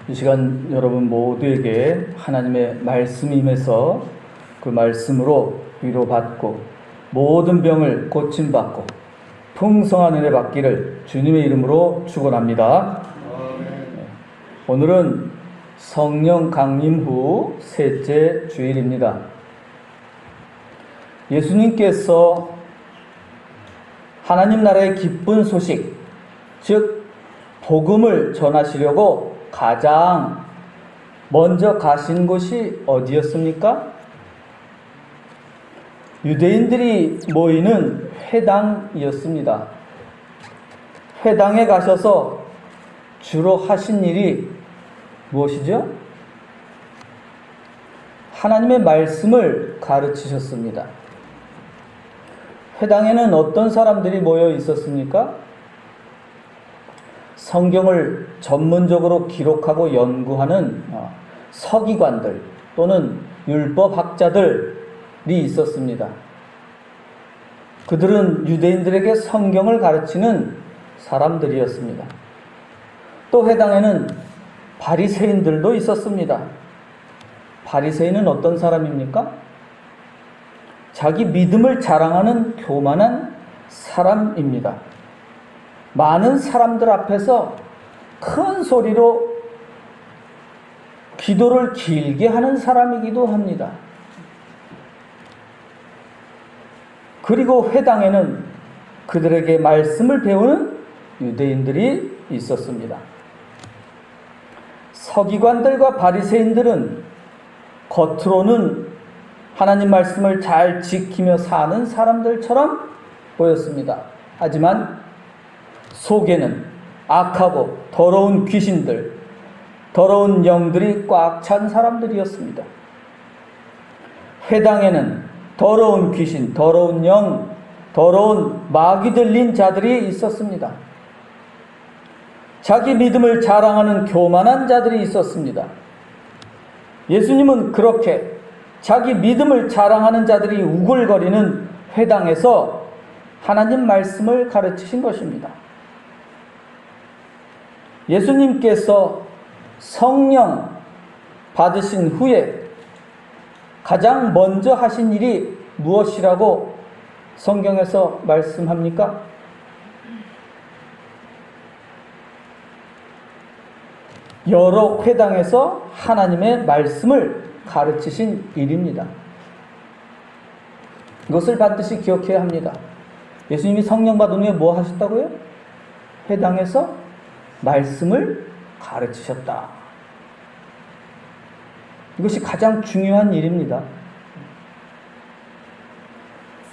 이 시간 여러분 모두에게 하나님의 말씀이 임해서 그 말씀으로 위로받고 모든 병을 고침받고 풍성한 은혜 받기를 주님의 이름으로 축원합니다. 오늘은 성령 강림 후 셋째 주일입니다. 예수님께서 하나님 나라의 기쁜 소식, 즉 복음을 전하시려고 가장 먼저 가신 곳이 어디였습니까? 유대인들이 모이는 회당이었습니다. 회당에 가셔서 주로 하신 일이 무엇이죠? 하나님의 말씀을 가르치셨습니다. 회당에는 어떤 사람들이 모여 있었습니까? 성경을 전문적으로 기록하고 연구하는 서기관들 또는 율법학자들이 있었습니다. 그들은 유대인들에게 성경을 가르치는 사람들이었습니다. 또 회당에는 바리새인들도 있었습니다. 바리새인은 어떤 사람입니까? 자기 믿음을 자랑하는 교만한 사람입니다. 많은 사람들 앞에서 큰 소리로 기도를 길게 하는 사람이기도 합니다. 그리고 회당에는 그들에게 말씀을 배우는 유대인들이 있었습니다. 서기관들과 바리새인들은 겉으로는 하나님 말씀을 잘 지키며 사는 사람들처럼 보였습니다. 하지만 속에는 악하고 더러운 귀신들, 더러운 영들이 꽉 찬 사람들이었습니다. 회당에는 더러운 귀신, 더러운 영, 더러운 마귀 들린 자들이 있었습니다. 자기 믿음을 자랑하는 교만한 자들이 있었습니다. 예수님은 그렇게 자기 믿음을 자랑하는 자들이 우글거리는 회당에서 하나님 말씀을 가르치신 것입니다. 예수님께서 성령 받으신 후에 가장 먼저 하신 일이 무엇이라고 성경에서 말씀합니까? 여러 회당에서 하나님의 말씀을 가르치신 일입니다. 이것을 반드시 기억해야 합니다. 예수님이 성령 받은 후에 뭐 하셨다고요? 회당에서 말씀을 가르치셨다. 이것이 가장 중요한 일입니다.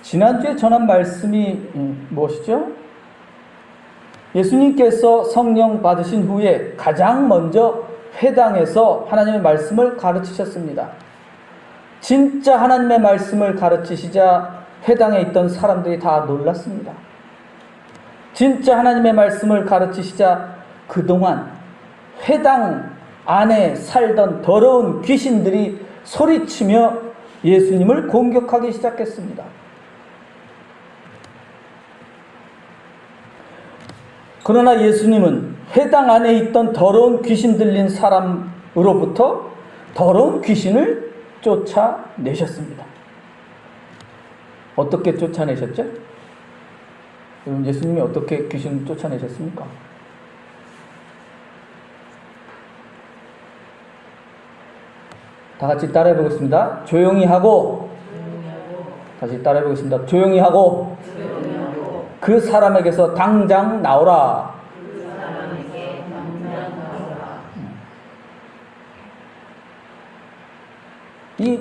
지난주에 전한 말씀이 무엇이죠? 예수님께서 성령 받으신 후에 가장 먼저 회당에서 하나님의 말씀을 가르치셨습니다. 진짜 하나님의 말씀을 가르치시자 회당에 있던 사람들이 다 놀랐습니다. 진짜 하나님의 말씀을 가르치시자 그동안 회당 안에 살던 더러운 귀신들이 소리치며 예수님을 공격하기 시작했습니다. 그러나 예수님은 회당 안에 있던 더러운 귀신 들린 사람으로부터 더러운 귀신을 쫓아내셨습니다. 어떻게 쫓아내셨죠? 여러분, 예수님이 어떻게 귀신을 쫓아내셨습니까? 다 같이 따라해 보겠습니다. 조용히 하고, 다시 따라해 보겠습니다. 조용히 하고, 그 사람에게서 당장 나오라. 이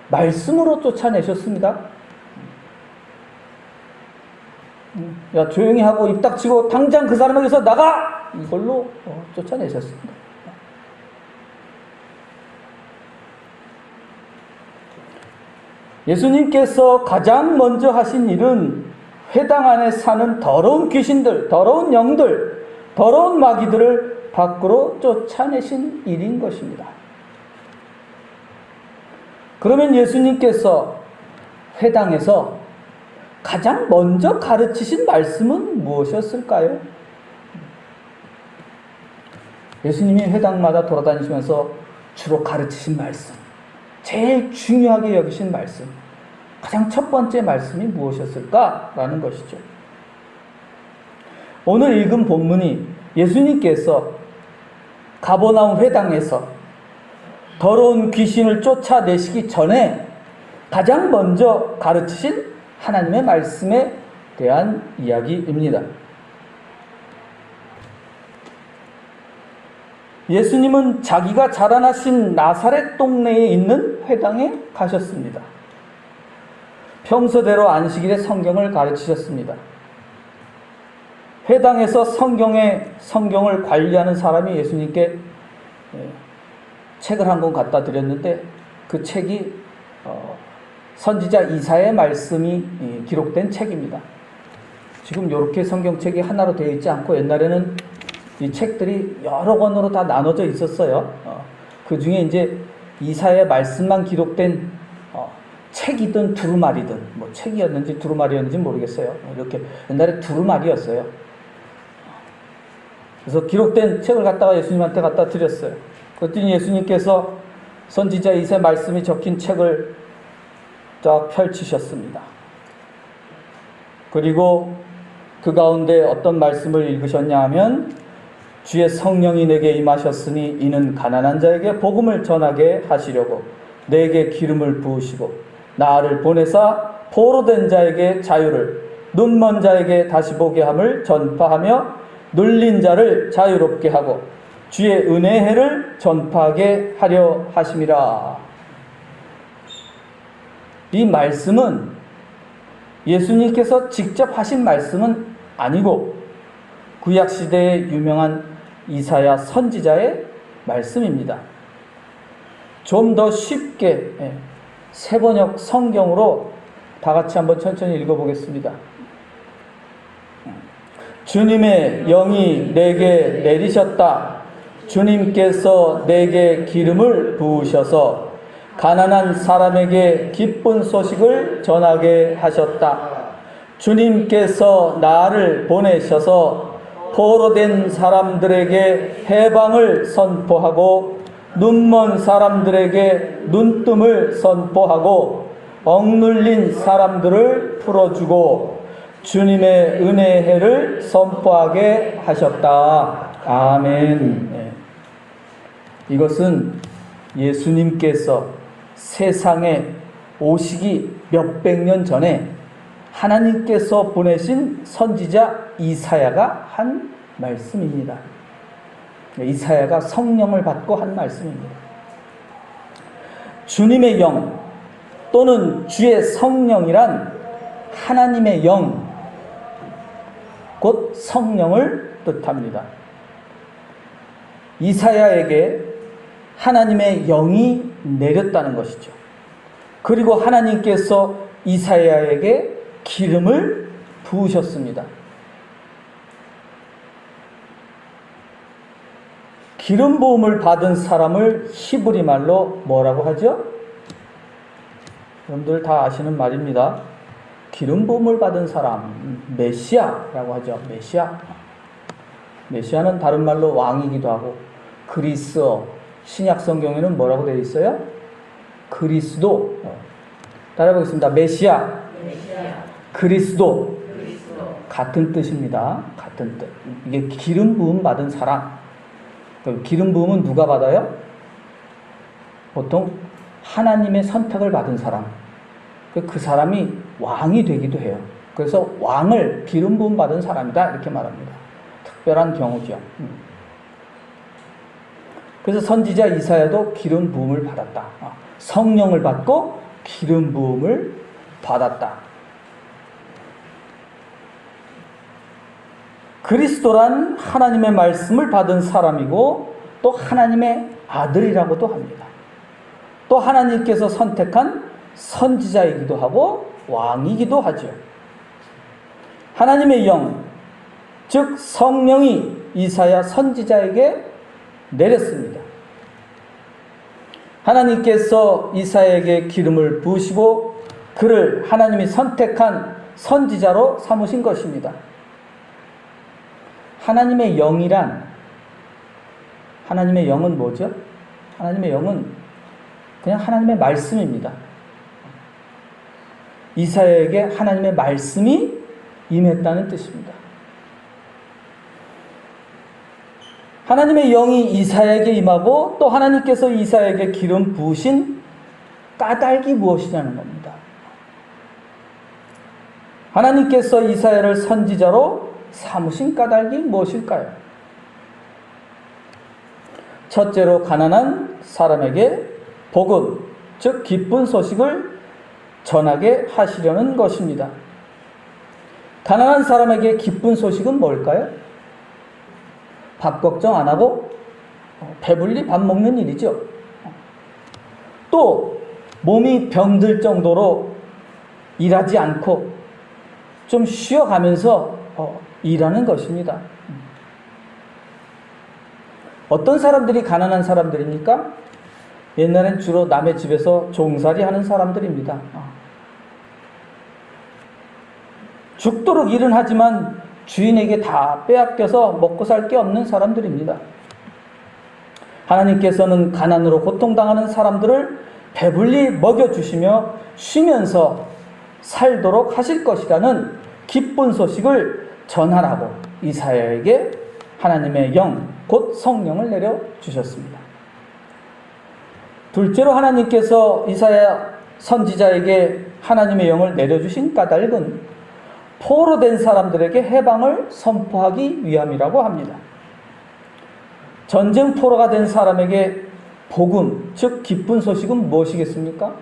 말씀으로 쫓아내셨습니다. 야, 조용히 하고 입 닥치고 당장 그 사람에게서 나가! 이걸로 쫓아내셨습니다. 예수님께서 가장 먼저 하신 일은 회당 안에 사는 더러운 귀신들, 더러운 영들, 더러운 마귀들을 밖으로 쫓아내신 일인 것입니다. 그러면 예수님께서 회당에서 가장 먼저 가르치신 말씀은 무엇이었을까요? 예수님이 회당마다 돌아다니시면서 주로 가르치신 말씀, 제일 중요하게 여기신 말씀, 가장 첫 번째 말씀이 무엇이었을까라는 것이죠. 오늘 읽은 본문이 예수님께서 가버나움 회당에서 더러운 귀신을 쫓아내시기 전에 가장 먼저 가르치신 하나님의 말씀에 대한 이야기입니다. 예수님은 자기가 자라나신 나사렛 동네에 있는 회당에 가셨습니다. 평소대로 안식일에 성경을 가르치셨습니다. 회당에서 성경을 관리하는 사람이 예수님께 책을 한 권 갖다 드렸는데 그 책이 선지자 이사야의 말씀이 기록된 책입니다. 지금 이렇게 성경책이 하나로 되어 있지 않고 옛날에는 이 책들이 여러 권으로 다 나눠져 있었어요. 그 중에 이제 이사야의 말씀만 기록된 책이든 두루마리든 뭐 책이었는지 두루마리였는지 모르겠어요. 이렇게 옛날에 두루마리였어요. 그래서 기록된 책을 갖다가 예수님한테 갖다 드렸어요. 그랬더니 예수님께서 선지자 이사야 말씀이 적힌 책을 쫙 펼치셨습니다. 그리고 그 가운데 어떤 말씀을 읽으셨냐 하면 주의 성령이 내게 임하셨으니 이는 가난한 자에게 복음을 전하게 하시려고 내게 기름을 부으시고 나를 보내사 포로된 자에게 자유를 눈먼 자에게 다시 보게 함을 전파하며 눌린 자를 자유롭게 하고 주의 은혜의 해를 전파하게 하려 하심이라. 이 말씀은 예수님께서 직접 하신 말씀은 아니고 구약시대의 유명한 이사야 선지자의 말씀입니다. 좀 더 쉽게 세번역 성경으로 다 같이 한번 천천히 읽어보겠습니다. 주님의 영이 내게 내리셨다. 주님께서 내게 기름을 부으셔서 가난한 사람에게 기쁜 소식을 전하게 하셨다. 주님께서 나를 보내셔서 포로된 사람들에게 해방을 선포하고 눈먼 사람들에게 눈뜸을 선포하고 억눌린 사람들을 풀어주고 주님의 은혜의 해를 선포하게 하셨다. 아멘. 네. 이것은 예수님께서 세상에 오시기 몇백 년 전에 하나님께서 보내신 선지자 이사야가 한 말씀입니다. 이사야가 성령을 받고 한 말씀입니다. 주님의 영 또는 주의 성령이란 하나님의 영, 곧 성령을 뜻합니다. 이사야에게 하나님의 영이 내렸다는 것이죠. 그리고 하나님께서 이사야에게 기름을 부으셨습니다. 기름 부음을 받은 사람을 히브리 말로 뭐라고 하죠? 여러분들 다 아시는 말입니다. 기름 부음을 받은 사람, 메시아라고 하죠. 메시아. 메시아는 다른 말로 왕이기도 하고 그리스어, 신약 성경에는 뭐라고 되어 있어요? 그리스도. 따라해보겠습니다. 메시아, 그리스도. 같은 뜻입니다. 같은 뜻. 이게 기름 부음 받은 사람. 기름 부음은 누가 받아요? 보통 하나님의 선택을 받은 사람. 그 사람이 왕이 되기도 해요. 그래서 왕을 기름 부음 받은 사람이다 이렇게 말합니다. 특별한 경우죠. 그래서 선지자 이사야도 기름 부음을 받았다. 성령을 받고 기름 부음을 받았다. 그리스도란 하나님의 말씀을 받은 사람이고 또 하나님의 아들이라고도 합니다. 또 하나님께서 선택한 선지자이기도 하고 왕이기도 하죠. 하나님의 영, 즉 성령이 이사야 선지자에게 내렸습니다. 하나님께서 이사야에게 기름을 부으시고 그를 하나님이 선택한 선지자로 삼으신 것입니다. 하나님의 영이란 하나님의 영은 뭐죠? 하나님의 영은 그냥 하나님의 말씀입니다. 이사야에게 하나님의 말씀이 임했다는 뜻입니다. 하나님의 영이 이사야에게 임하고 또 하나님께서 이사야에게 기름 부으신 까닭이 무엇이냐는 겁니다. 하나님께서 이사야를 선지자로 삼으신 까닭이 무엇일까요? 첫째로 가난한 사람에게 복음, 즉 기쁜 소식을 전하게 하시려는 것입니다. 가난한 사람에게 기쁜 소식은 뭘까요? 밥 걱정 안 하고 배불리 밥 먹는 일이죠. 또 몸이 병들 정도로 일하지 않고 좀 쉬어가면서 일하는 것입니다. 어떤 사람들이 가난한 사람들입니까? 옛날엔 주로 남의 집에서 종살이 하는 사람들입니다. 죽도록 일은 하지만 주인에게 다 빼앗겨서 먹고 살 게 없는 사람들입니다. 하나님께서는 가난으로 고통당하는 사람들을 배불리 먹여주시며 쉬면서 살도록 하실 것이라는 기쁜 소식을 전하라고 이사야에게 하나님의 영, 곧 성령을 내려주셨습니다. 둘째로 하나님께서 이사야 선지자에게 하나님의 영을 내려주신 까닭은 포로된 사람들에게 해방을 선포하기 위함이라고 합니다. 전쟁 포로가 된 사람에게 복음, 즉 기쁜 소식은 무엇이겠습니까?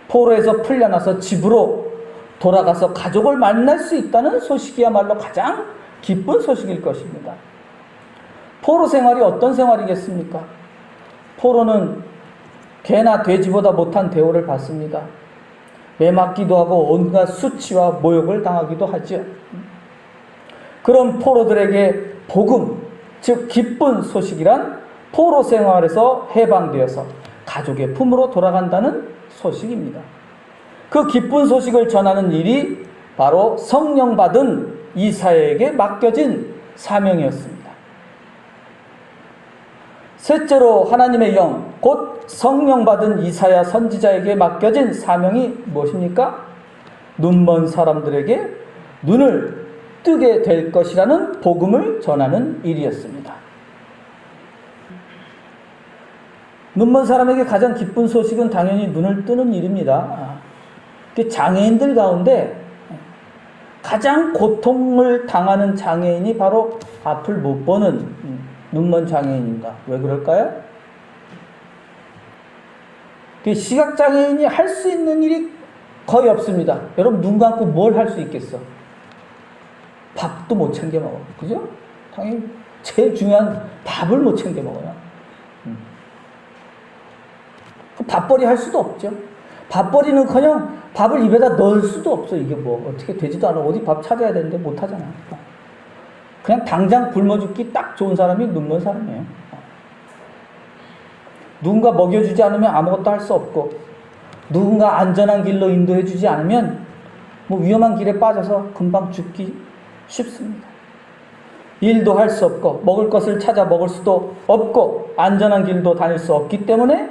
포로에서 풀려나서 집으로 돌아가서 가족을 만날 수 있다는 소식이야말로 가장 기쁜 소식일 것입니다. 포로 생활이 어떤 생활이겠습니까? 포로는 개나 돼지보다 못한 대우를 받습니다. 매맞기도 하고 온갖 수치와 모욕을 당하기도 하죠. 그런 포로들에게 복음, 즉 기쁜 소식이란 포로 생활에서 해방되어서 가족의 품으로 돌아간다는 소식입니다. 그 기쁜 소식을 전하는 일이 바로 성령 받은 이사야에게 맡겨진 사명이었습니다. 셋째로 하나님의 영, 곧 성령 받은 이사야 선지자에게 맡겨진 사명이 무엇입니까? 눈먼 사람들에게 눈을 뜨게 될 것이라는 복음을 전하는 일이었습니다. 눈먼 사람에게 가장 기쁜 소식은 당연히 눈을 뜨는 일입니다. 장애인들 가운데 가장 고통을 당하는 장애인이 바로 앞을 못 보는 눈먼 장애인입니다. 왜 그럴까요? 시각장애인이 할 수 있는 일이 거의 없습니다. 여러분 눈 감고 뭘 할 수 있겠어? 밥도 못 챙겨 먹어. 그죠? 당연히 제일 중요한 밥을 못 챙겨 먹어요. 밥벌이 할 수도 없죠. 밥벌이는커녕 밥을 입에다 넣을 수도 없어. 이게 뭐 어떻게 되지도 않아. 어디 밥 찾아야 되는데 못 하잖아. 그냥 당장 굶어 죽기 딱 좋은 사람이 눈먼 사람이에요. 누군가 먹여주지 않으면 아무것도 할 수 없고, 누군가 안전한 길로 인도해 주지 않으면 뭐 위험한 길에 빠져서 금방 죽기 쉽습니다. 일도 할 수 없고 먹을 것을 찾아 먹을 수도 없고 안전한 길도 다닐 수 없기 때문에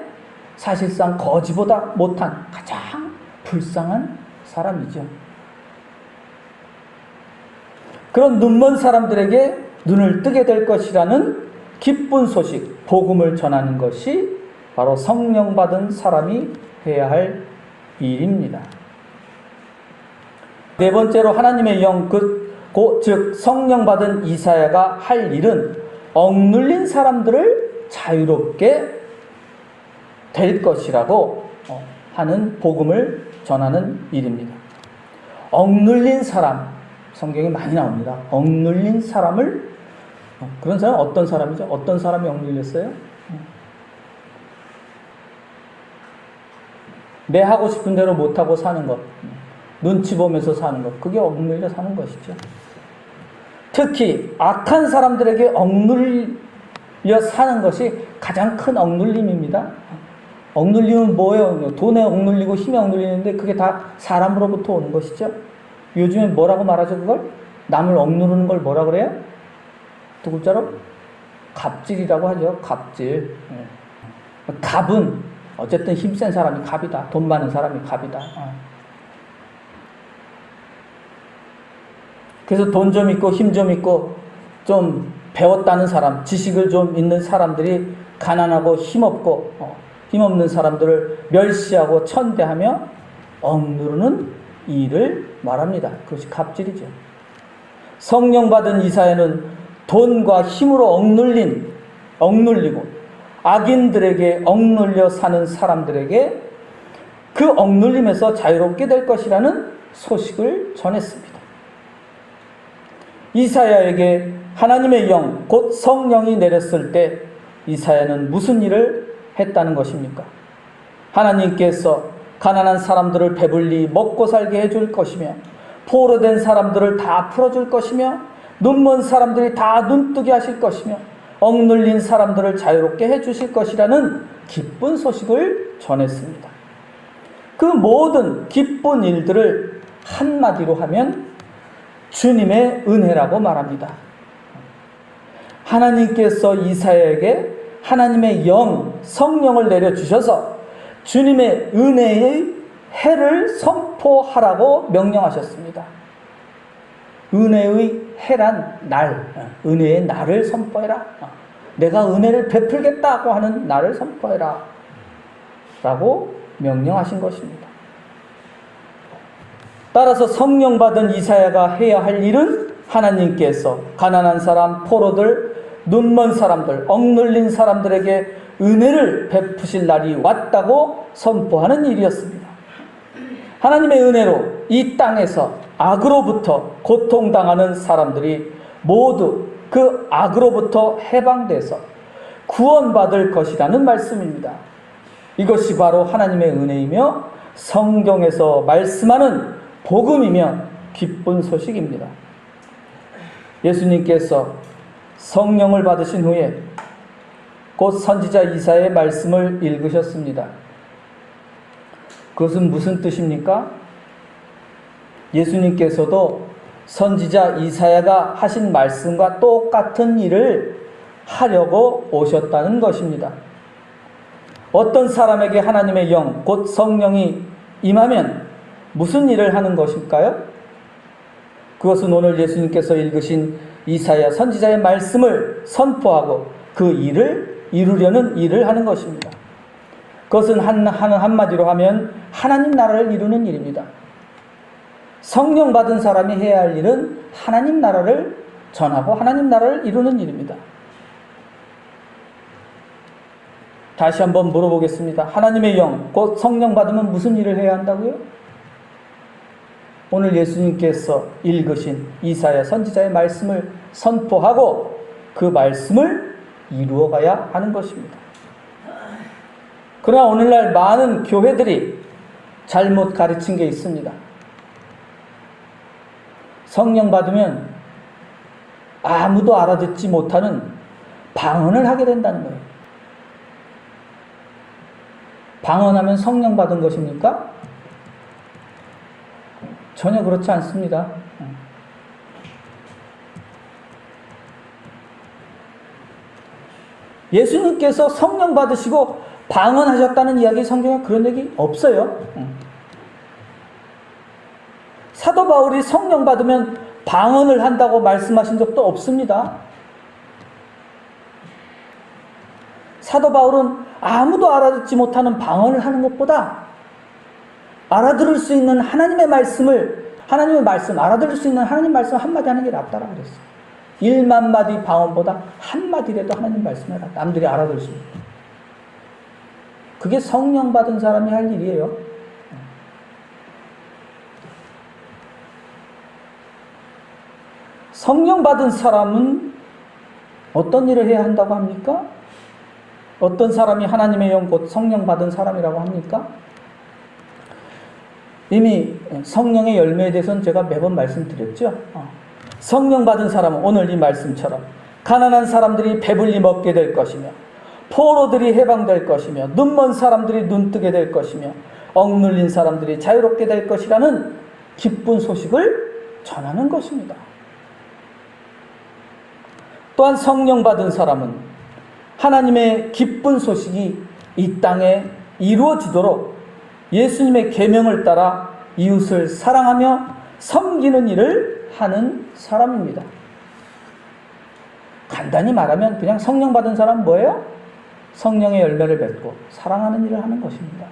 사실상 거지보다 못한 가장 불쌍한 사람이죠. 그런 눈먼 사람들에게 눈을 뜨게 될 것이라는 기쁜 소식, 복음을 전하는 것이 바로 성령 받은 사람이 해야 할 일입니다. 네 번째로 하나님의 영, 즉 성령 받은 이사야가 할 일은 억눌린 사람들을 자유롭게 될 것이라고 하는 복음을 전하는 일입니다. 억눌린 사람, 성경에 많이 나옵니다. 억눌린 사람을, 그런 사람은 어떤 사람이죠? 어떤 사람이 억눌렸어요? 내 하고 싶은 대로 못하고 사는 것, 눈치 보면서 사는 것, 그게 억눌려 사는 것이죠. 특히 악한 사람들에게 억눌려 사는 것이 가장 큰 억눌림입니다. 억눌림은 뭐예요? 돈에 억눌리고 힘에 억눌리는데 그게 다 사람으로부터 오는 것이죠. 요즘엔 뭐라고 말하죠, 그걸? 남을 억누르는 걸 뭐라 그래요? 두 글자로? 갑질이라고 하죠. 갑질. 갑은 어쨌든 힘센 사람이 갑이다. 돈 많은 사람이 갑이다. 그래서 돈 좀 있고 힘 좀 있고 좀 배웠다는 사람, 지식을 좀 있는 사람들이 가난하고 힘없는 사람들을 멸시하고 천대하며 억누르는 일을 말합니다. 그것이 갑질이죠. 성령 받은 이사야는 돈과 힘으로 억눌리고 악인들에게 억눌려 사는 사람들에게 그 억눌림에서 자유롭게 될 것이라는 소식을 전했습니다. 이사야에게 하나님의 영, 곧 성령이 내렸을 때 이사야는 무슨 일을 했다는 것입니까? 하나님께서 가난한 사람들을 배불리 먹고 살게 해줄 것이며 포로된 사람들을 다 풀어줄 것이며 눈먼 사람들이 다 눈뜨게 하실 것이며 억눌린 사람들을 자유롭게 해주실 것이라는 기쁜 소식을 전했습니다. 그 모든 기쁜 일들을 한마디로 하면 주님의 은혜라고 말합니다. 하나님께서 이사야에게 하나님의 영, 성령을 내려주셔서 주님의 은혜의 해를 선포하라고 명령하셨습니다. 은혜의 해란 날, 은혜의 날을 선포해라. 내가 은혜를 베풀겠다고 하는 날을 선포해라 라고 명령하신 것입니다. 따라서 성령 받은 이사야가 해야 할 일은 하나님께서 가난한 사람, 포로들, 눈먼 사람들, 억눌린 사람들에게 은혜를 베푸실 날이 왔다고 선포하는 일이었습니다. 하나님의 은혜로 이 땅에서 악으로부터 고통당하는 사람들이 모두 그 악으로부터 해방돼서 구원받을 것이라는 말씀입니다. 이것이 바로 하나님의 은혜이며 성경에서 말씀하는 복음이며 기쁜 소식입니다. 예수님께서 성령을 받으신 후에 곧 선지자 이사야의 말씀을 읽으셨습니다. 그것은 무슨 뜻입니까? 예수님께서도 선지자 이사야가 하신 말씀과 똑같은 일을 하려고 오셨다는 것입니다. 어떤 사람에게 하나님의 영, 곧 성령이 임하면 무슨 일을 하는 것일까요? 그것은 오늘 예수님께서 읽으신 이사야 선지자의 말씀을 선포하고 그 일을 이루려는 일을 하는 것입니다. 그것은 한마디로 하면 하나님 나라를 이루는 일입니다. 성령 받은 사람이 해야 할 일은 하나님 나라를 전하고 하나님 나라를 이루는 일입니다. 다시 한번 물어보겠습니다. 하나님의 영, 곧 성령 받으면 무슨 일을 해야 한다고요? 오늘 예수님께서 읽으신 이사야 선지자의 말씀을 선포하고 그 말씀을 이루어가야 하는 것입니다. 그러나 오늘날 많은 교회들이 잘못 가르친 게 있습니다. 성령 받으면 아무도 알아듣지 못하는 방언을 하게 된다는 거예요. 방언하면 성령 받은 것입니까? 전혀 그렇지 않습니다. 예수님께서 성령 받으시고 방언하셨다는 이야기 성경에 그런 얘기 없어요. 사도 바울이 성령 받으면 방언을 한다고 말씀하신 적도 없습니다. 사도 바울은 아무도 알아듣지 못하는 방언을 하는 것보다 알아들을 수 있는 하나님의 말씀, 알아들을 수 있는 하나님 말씀 한마디 하는 게 낫다라고 그랬어요. 1만 마디 방언보다 한마디라도 하나님 말씀해라. 남들이 알아들을 수 있는. 그게 성령 받은 사람이 할 일이에요. 성령 받은 사람은 어떤 일을 해야 한다고 합니까? 어떤 사람이 하나님의 영, 곧 성령 받은 사람이라고 합니까? 이미 성령의 열매에 대해서는 제가 매번 말씀드렸죠. 성령 받은 사람은 오늘 이 말씀처럼 가난한 사람들이 배불리 먹게 될 것이며 포로들이 해방될 것이며 눈먼 사람들이 눈뜨게 될 것이며 억눌린 사람들이 자유롭게 될 것이라는 기쁜 소식을 전하는 것입니다. 또한 성령 받은 사람은 하나님의 기쁜 소식이 이 땅에 이루어지도록 예수님의 계명을 따라 이웃을 사랑하며 섬기는 일을 하는 사람입니다. 간단히 말하면 그냥 성령 받은 사람은 뭐예요? 성령의 열매를 맺고 사랑하는 일을 하는 것입니다.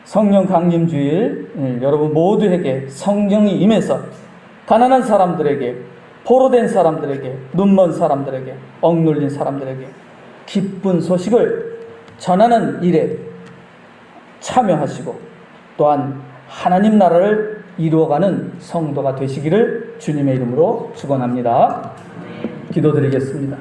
성령 강림주일, 여러분 모두에게 성령이 임해서 가난한 사람들에게, 포로된 사람들에게, 눈먼 사람들에게, 억눌린 사람들에게 기쁜 소식을 전하는 일에 참여하시고 또한 하나님 나라를 이루어가는 성도가 되시기를 주님의 이름으로 축원합니다. 기도드리겠습니다.